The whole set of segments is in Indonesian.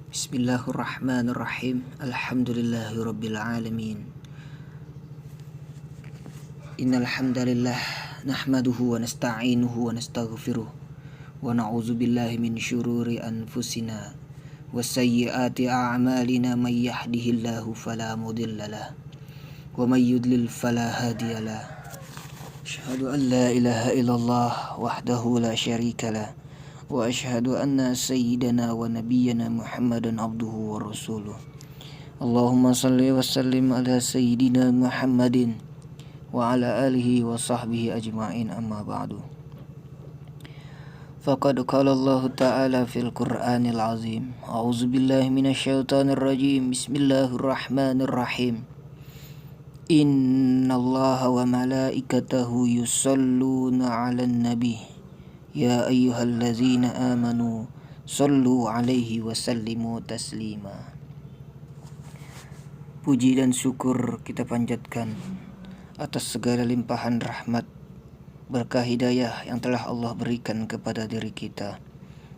Bismillahirrahmanirrahim. Alhamdulillahirabbil alamin. Innal hamdalillah nahmaduhu wa nasta'inuhu wa nastaghfiruh wa na'udzu billahi min syururi anfusina wa sayyiati a'malina may yahdihillahu fala mudhillalah wa may yudlil fala hadiyalah. Asyhadu an la ilaha illallah wahdahu la syarikalah wa asyhadu anna sayyidana wa nabiyyana Muhammadan abduhu wa rasuluh. Allahumma salli wa sallim ala sayyidina Muhammadin wa ala alihi wa sahbihi ajma'in, amma ba'du. Faqad qala Allah ta'ala fil Qur'anil azim. A'udzu billahi minasyaitonir rajim. Bismillahirrahmanirrahim. Innallaha wa malaikatahu yusalluna 'alan nabi. Ya ayyuhallazina amanu sallu 'alaihi wa sallimu taslima. Puji dan syukur kita panjatkan atas segala limpahan rahmat, berkah hidayah yang telah Allah berikan kepada diri kita,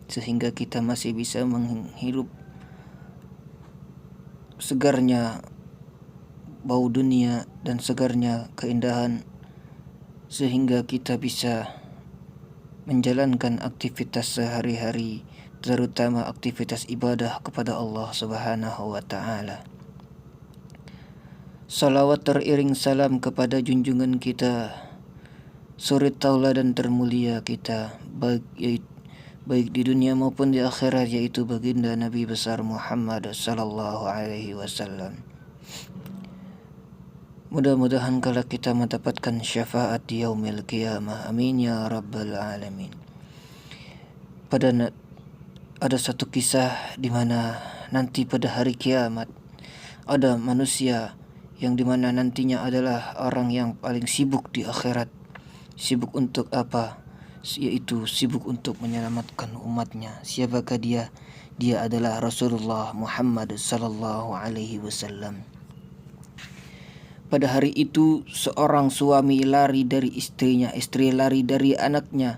sehingga kita masih bisa menghirup segarnya bau dunia dan segarnya keindahan, sehingga kita bisa menjalankan aktivitas sehari-hari, terutama aktivitas ibadah kepada Allah Subhanahu wa ta'ala. Salawat teriring salam kepada junjungan kita, suri tauladan termulia kita, baik di dunia maupun di akhirat, yaitu baginda Nabi besar Muhammad sallallahu alaihi wasallam. Mudah-mudahan kalau kita mendapatkan syafaat di yaumil qiyamah. Amin ya rabbal alamin. Ada satu kisah di mana nanti pada hari kiamat ada manusia yang dimana nantinya adalah orang yang paling sibuk di akhirat. Sibuk untuk apa? Yaitu sibuk untuk menyelamatkan umatnya. Siapakah dia? Dia adalah Rasulullah Muhammad sallallahu alaihi wasallam. Pada hari itu seorang suami lari dari istrinya, istri lari dari anaknya,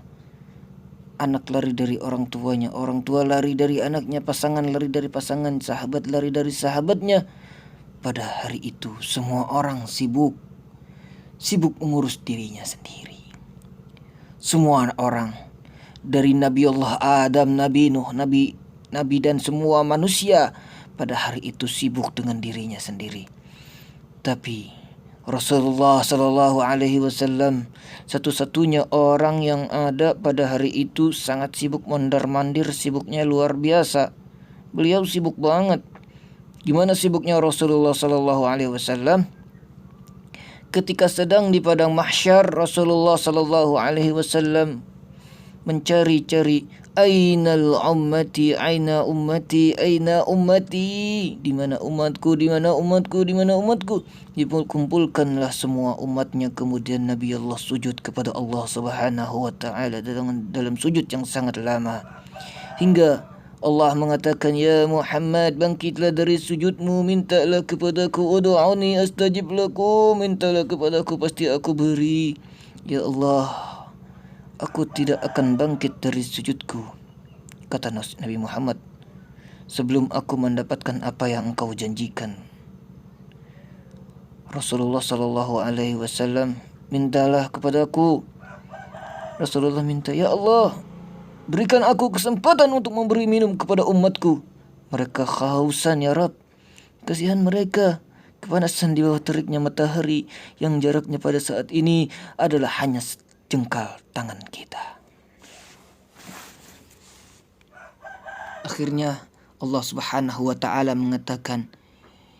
anak lari dari orang tuanya, orang tua lari dari anaknya, pasangan lari dari pasangan, sahabat lari dari sahabatnya. Pada hari itu semua orang sibuk mengurus dirinya sendiri. Semua orang, dari Nabi Allah Adam, Nabi Nuh, Nabi dan semua manusia pada hari itu sibuk dengan dirinya sendiri. Tapi Rasulullah sallallahu alaihi wasallam, satu-satunya orang yang ada pada hari itu, sangat sibuk mondar-mandir, sibuknya luar biasa. Beliau sibuk banget. Gimana sibuknya Rasulullah sallallahu alaihi wasallam? Ketika sedang di padang mahsyar, Rasulullah sallallahu alaihi wasallam mencari-cari, ainal ummati, aina ummati, aina ummati, di mana umatku, di mana umatku, di mana umatku. Dikumpulkanlah semua umatnya, kemudian Nabi Allah sujud kepada Allah Subhanahu wa ta'ala dalam sujud yang sangat lama, hingga Allah mengatakan, ya Muhammad, bangkitlah dari sujudmu, mintalah kepadaku, ud'uni astajib lakum, mintalah kepadaku, pasti aku beri. Ya Allah, aku tidak akan bangkit dari sujudku, kata Nabi Muhammad, sebelum aku mendapatkan apa yang engkau janjikan. Rasulullah sallallahu alaihi wasallam, mintalah kepadaku. Rasulullah minta, ya Allah, berikan aku kesempatan untuk memberi minum kepada umatku. Mereka kehausan ya Rabb. Kasihan mereka, kepanasan di bawah teriknya matahari yang jaraknya pada saat ini adalah hanya jengkal tangan kita. Akhirnya Allah Subhanahu wa ta'ala mengatakan,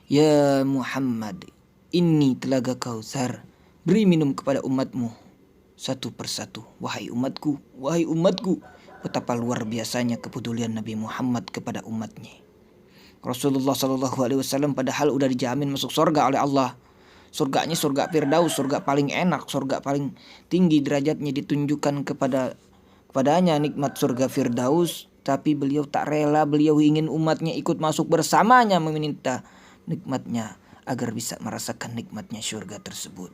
ya Muhammad, ini telaga Kautsar, beri minum kepada umatmu satu persatu. Wahai umatku, wahai umatku. Betapa luar biasanya kepedulian Nabi Muhammad kepada umatnya. Rasulullah sallallahu alaihi wasallam padahal udah dijamin masuk surga oleh Allah. Surganya surga Firdaus, surga paling enak, surga paling tinggi derajatnya, ditunjukkan kepadanya nikmat surga Firdaus, tapi beliau tak rela, beliau ingin umatnya ikut masuk bersamanya, meminta nikmatnya agar bisa merasakan nikmatnya surga tersebut.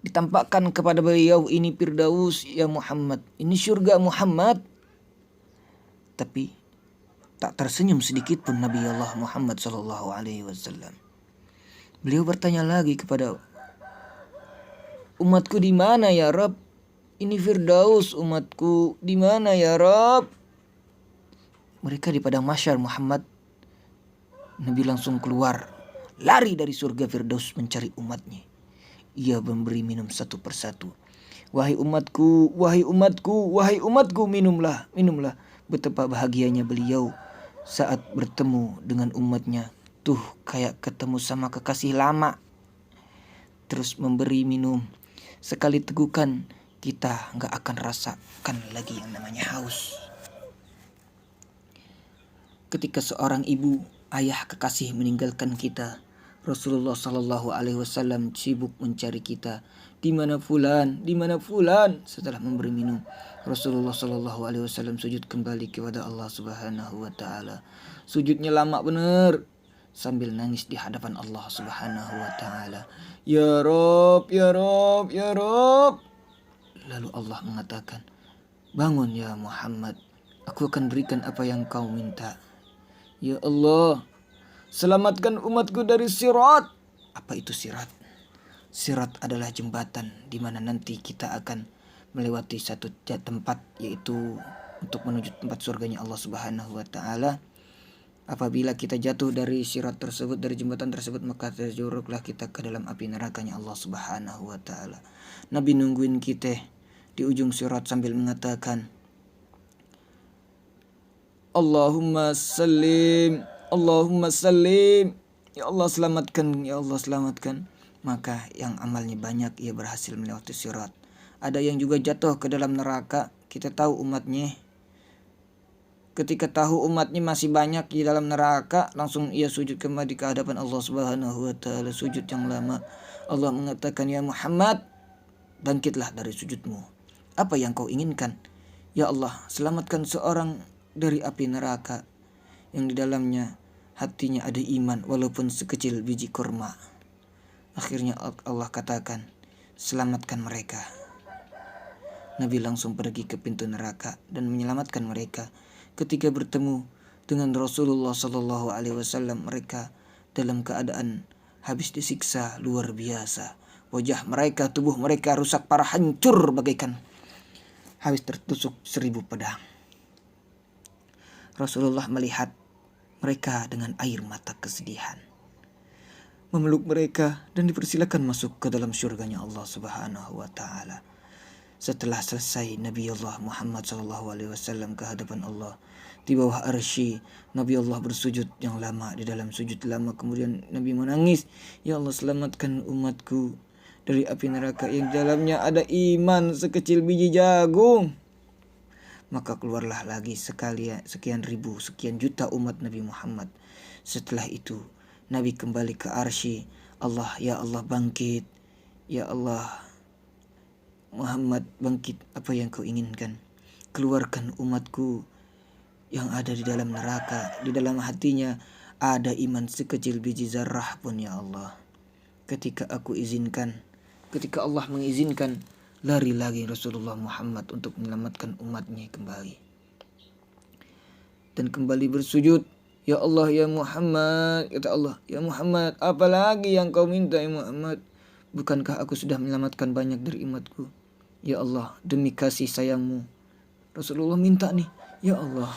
Ditampakkan kepada beliau, ini Firdaus ya Muhammad, ini surga Muhammad. Tapi tak tersenyum sedikit pun Nabi Allah Muhammad SAW. Beliau bertanya lagi kepada umatku, di mana ya Rabb? Ini Firdaus, umatku di mana ya Rabb? Mereka di padang mahsyar Muhammad. Nabi langsung keluar, lari dari surga Firdaus mencari umatnya. Ia memberi minum satu persatu. Wahai umatku, wahai umatku, wahai umatku, minumlah, minumlah. Betapa bahagianya beliau saat bertemu dengan umatnya. Tuh kayak ketemu sama kekasih lama. Terus memberi minum. Sekali tegukan, kita gak akan rasakan lagi yang namanya haus. Ketika seorang ibu, ayah kekasih meninggalkan kita, Rasulullah Sallallahu Alaihi Wasallam sibuk mencari kita. Di mana fulan? Di mana fulan? Setelah memberi minum, Rasulullah Sallallahu Alaihi Wasallam sujud kembali kepada Allah Subhanahu Wa Taala. Sujudnya lama benar, sambil nangis di hadapan Allah Subhanahu Wa Taala. Ya Rob, ya Rob, ya Rob. Lalu Allah mengatakan, bangun ya Muhammad, aku akan berikan apa yang kau minta. Ya Allah, selamatkan umatku dari sirat. Apa itu sirat? Sirat adalah jembatan di mana nanti kita akan melewati satu tempat, yaitu untuk menuju tempat surganya Allah Subhanahu Wa Taala. Apabila kita jatuh dari sirat tersebut, dari jembatan tersebut, maka terjuruklah kita ke dalam api nerakanya Allah Subhanahu Wa Taala. Nabi nungguin kita di ujung sirat sambil mengatakan, Allahumma salim, Allahumma salim. Ya Allah selamatkan, ya Allah selamatkan. Maka yang amalnya banyak, ia berhasil melewati sirat. Ada yang juga jatuh ke dalam neraka. Kita tahu umatnya. Ketika tahu umatnya masih banyak di dalam neraka, langsung ia sujud kembali ke hadapan Allah Subhanahu Wa Taala, sujud yang lama. Allah mengatakan, ya Muhammad, bangkitlah dari sujudmu. Apa yang kau inginkan? Ya Allah, selamatkan seorang dari api neraka yang di dalamnya hatinya ada iman walaupun sekecil biji kurma. Akhirnya Allah katakan, selamatkan mereka. Nabi langsung pergi ke pintu neraka dan menyelamatkan mereka. Ketika bertemu dengan Rasulullah Sallallahu Alaihi Wasallam, mereka dalam keadaan habis disiksa luar biasa. Wajah mereka, tubuh mereka rusak parah, hancur bagaikan habis tertusuk 1000 pedang. Rasulullah melihat mereka dengan air mata kesedihan, memeluk mereka dan dipersilakan masuk ke dalam syurganya Allah Subhanahu Wa Taala. Setelah selesai Nabi Allah Muhammad Sallallahu Alaihi Wasallam ke hadapan Allah di bawah arsy, Nabi Allah bersujud yang lama. Di dalam sujud lama kemudian Nabi menangis, ya Allah selamatkan umatku dari api neraka yang di dalamnya ada iman sekecil biji jagung. Maka keluarlah lagi sekian ribu, sekian juta umat Nabi Muhammad. Setelah itu Nabi kembali ke arsy Allah. Ya Allah bangkit, ya Allah Muhammad bangkit, apa yang kau inginkan? Keluarkan umatku yang ada di dalam neraka. Di dalam hatinya ada iman sekecil biji zarrah pun ya Allah. Ketika Allah mengizinkan, lari lagi Rasulullah Muhammad untuk menyelamatkan umatnya kembali. Dan kembali bersujud. Ya Allah ya Muhammad, kata Allah, ya Muhammad, apalagi yang kau minta ya Muhammad? Bukankah aku sudah menyelamatkan banyak dari umatku? Ya Allah, demi kasih sayangmu. Rasulullah minta nih, ya Allah,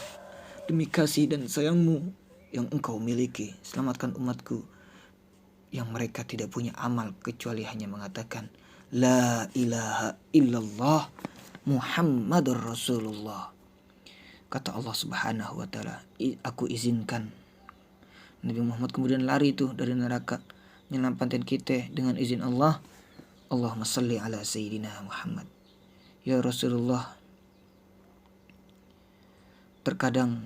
demi kasih dan sayangmu yang engkau miliki, selamatkan umatku yang mereka tidak punya amal kecuali hanya mengatakan La ilaha illallah Muhammadur Rasulullah. Kata Allah Subhanahu Wa Taala, aku izinkan. Nabi Muhammad kemudian lari itu dari neraka, menyelamatkan kita dengan izin Allah. Allahumma salli ala Sayyidina Muhammad. Ya Rasulullah, terkadang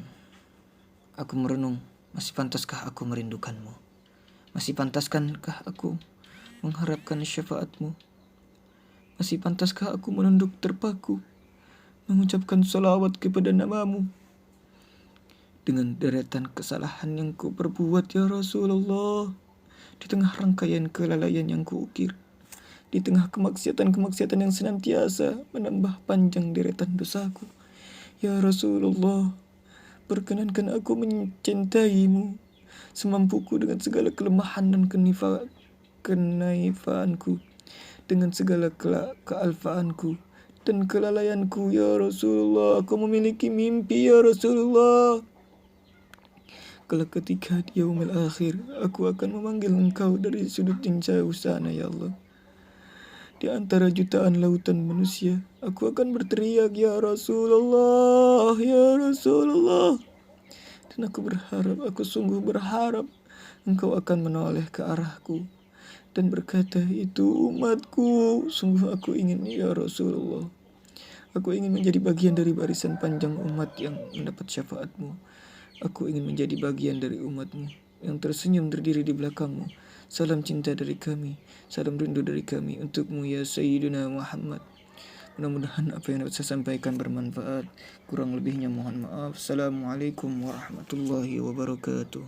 aku merenung, masih pantaskah aku merindukanmu? Masih pantaskah aku mengharapkan syafaatmu? Masih pantaskah aku menunduk terpaku, mengucapkan salawat kepada namamu? Dengan deretan kesalahan yang ku perbuat ya Rasulullah, di tengah rangkaian kelalaian yang kuukir, di tengah kemaksiatan-kemaksiatan yang senantiasa menambah panjang deretan dosaku, ya Rasulullah, Perkenankan aku mencintaimu semampuku dengan segala kelemahan dan kenaifaanku, dengan segala kealfaanku dan kelalaianku ya Rasulullah. Aku memiliki mimpi ya Rasulullah. Kelak ketika di yaumil akhir, aku akan memanggil engkau dari sudut yang jauh sana ya Allah. Di antara jutaan lautan manusia, aku akan berteriak ya Rasulullah, ya Rasulullah. Dan aku berharap, aku sungguh berharap engkau akan menoleh ke arahku dan berkata, itu umatku. Sungguh aku ingin ya Rasulullah. Aku ingin menjadi bagian dari barisan panjang umat yang mendapat syafaatmu. Aku ingin menjadi bagian dari umatmu yang tersenyum berdiri di belakangmu. Salam cinta dari kami, salam rindu dari kami untukmu ya Sayyidina Muhammad. Mudah-mudahan apa yang dapat saya sampaikan bermanfaat. Kurang lebihnya mohon maaf. Assalamualaikum warahmatullahi wabarakatuh.